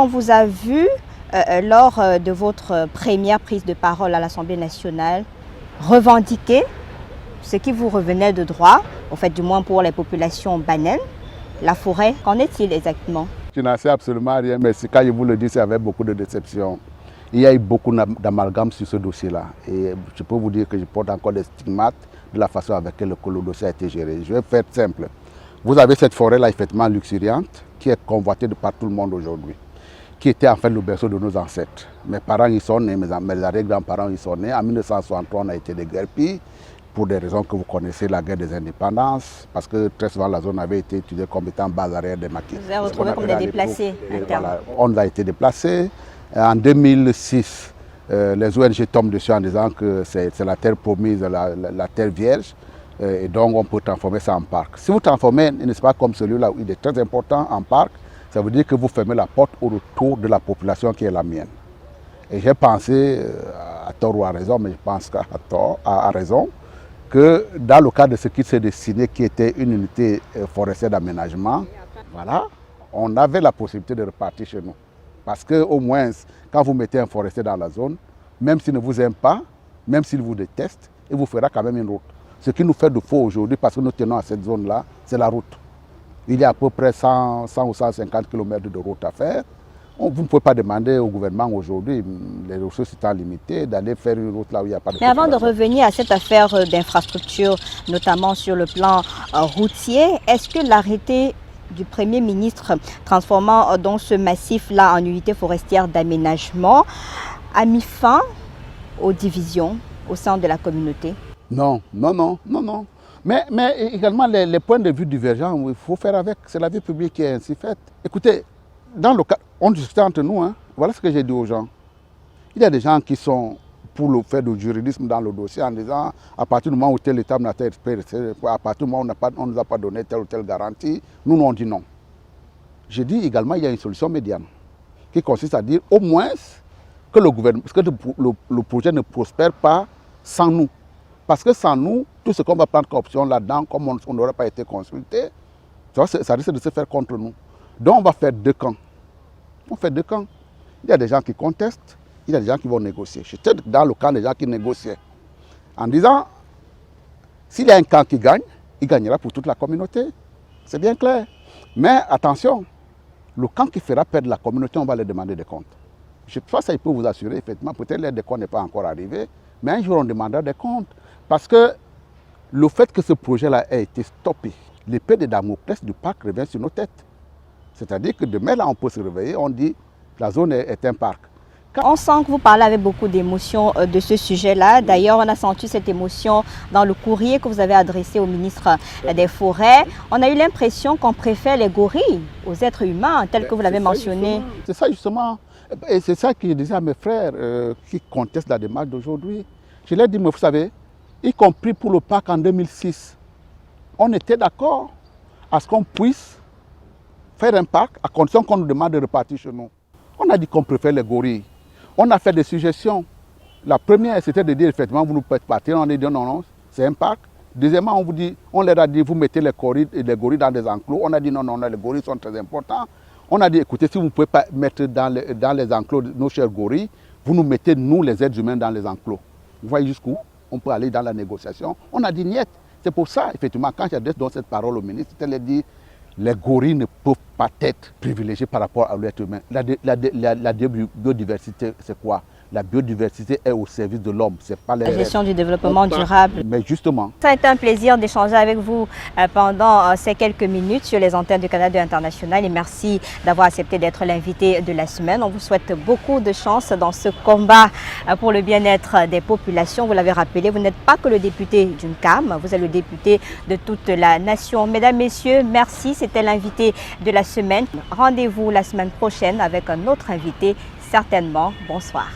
on vous a vu lors de votre première prise de parole à l'Assemblée nationale revendiquer ce qui vous revenait de droit, au fait du moins pour les populations banaines, la forêt. Qu'en est-il exactement? Je n'en sais absolument rien, mais quand je vous le dis, c'est avec beaucoup de déception. Il y a eu beaucoup d'amalgame sur ce dossier-là. Et je peux vous dire que je porte encore des stigmates de la façon avec laquelle le dossier a été géré. Je vais faire simple. Vous avez cette forêt-là effectivement luxuriante qui est convoitée de par tout le monde aujourd'hui, qui était en fait le berceau de nos ancêtres. Mes parents y sont nés, mes arrière-grands-parents y sont nés. En 1963, on a été déguerpis pour des raisons que vous connaissez, la guerre des indépendances, parce que très souvent la zone avait été étudiée comme étant base arrière des maquis. Vous avez retrouvé comme des déplacés internes. Voilà, on a été déplacés. En 2006, les ONG tombent dessus en disant que c'est la terre promise, la terre vierge, et donc on peut transformer ça en parc. Si vous transformez un espace comme celui-là, où il est très important en parc, ça veut dire que vous fermez la porte au retour de la population qui est la mienne. Et j'ai pensé, à tort ou à raison, mais je pense qu'à tort, à raison, que dans le cadre de ce qui s'est dessiné, qui était une unité forestière d'aménagement, voilà, on avait la possibilité de repartir chez nous. Parce qu'au moins, quand vous mettez un forestier dans la zone, même s'il ne vous aime pas, même s'il vous déteste, il vous fera quand même une route. Ce qui nous fait de faux aujourd'hui, parce que nous tenons à cette zone-là, c'est la route. Il y a à peu près 100 ou 150 km de route à faire. Vous ne pouvez pas demander au gouvernement aujourd'hui, les ressources étant limitées, d'aller faire une route là où il n'y a pas de Mais avant de revenir à cette affaire d'infrastructure, notamment sur le plan routier, est-ce que l'arrêté du Premier ministre transformant donc ce massif-là en unité forestière d'aménagement a mis fin aux divisions au sein de la communauté? Non, non, non, non, non. Mais également les points de vue divergents, il faut faire avec. C'est la vie publique qui est ainsi faite. Écoutez, dans le cas, on discute entre nous, hein. Voilà ce que j'ai dit aux gens. Il y a des gens qui sont pour le fait du juridisme dans le dossier en disant à partir du moment où tel État n'a pas été, à partir du moment où on ne nous a pas donné telle ou telle garantie, nous on dit non. J'ai dit également qu'il y a une solution médiane qui consiste à dire au moins que le gouvernement, que le projet ne prospère pas sans nous. Parce que sans nous, tout ce qu'on va prendre comme option là-dedans, comme on n'aurait pas été consulté, ça risque de se faire contre nous. Donc on va faire deux camps. On fait deux camps. Il y a des gens qui contestent, il y a des gens qui vont négocier. J'étais dans le camp des gens qui négociaient. En disant, s'il y a un camp qui gagne, il gagnera pour toute la communauté. C'est bien clair. Mais attention, le camp qui fera perdre la communauté, on va leur demander des comptes. Je pense que ça, il peut vous assurer, effectivement, peut-être l'aide des comptes n'est pas encore arrivé, mais un jour on demandera des comptes. Parce que le fait que ce projet-là ait été stoppé, l'épée de Damoclès du parc revient sur nos têtes. C'est-à-dire que demain, là, on peut se réveiller, on dit la zone est un parc. On sent que vous parlez avec beaucoup d'émotion de ce sujet-là. D'ailleurs, on a senti cette émotion dans le courrier que vous avez adressé au ministre des Forêts. On a eu l'impression qu'on préfère les gorilles aux êtres humains, tels que vous l'avez mentionné. C'est ça justement. Et c'est ça que je disais à mes frères qui contestent la démarche d'aujourd'hui. Je leur dis, mais vous savez, y compris pour le parc en 2006, on était d'accord à ce qu'on puisse faire un parc à condition qu'on nous demande de repartir chez nous. On a dit qu'on préfère les gorilles. On a fait des suggestions. La première, c'était de dire effectivement, vous nous faites partir. On a dit non, non, c'est un parc. Deuxièmement, on leur a dit, vous mettez les gorilles dans des enclos. On a dit non, non, les gorilles sont très importants. On a dit, écoutez, si vous ne pouvez pas mettre dans les enclos nos chers gorilles, vous nous mettez, nous, les êtres humains, dans les enclos. Vous voyez jusqu'où on peut aller dans la négociation. On a dit niet. C'est pour ça, effectivement, quand j'adresse donc cette parole au ministre, elle a dit, les gorilles ne peuvent pas être privilégiés par rapport à l'être humain. La biodiversité, c'est quoi? La biodiversité est au service de l'homme. C'est pas la gestion du développement durable. Mais justement. Ça a été un plaisir d'échanger avec vous pendant ces quelques minutes sur les antennes du Canada International et merci d'avoir accepté d'être l'invité de la semaine. On vous souhaite beaucoup de chance dans ce combat pour le bien-être des populations. Vous l'avez rappelé, vous n'êtes pas que le député d'une CAM, vous êtes le député de toute la nation. Mesdames, Messieurs, merci. C'était l'invité de la semaine. Rendez-vous la semaine prochaine avec un autre invité, certainement. Bonsoir.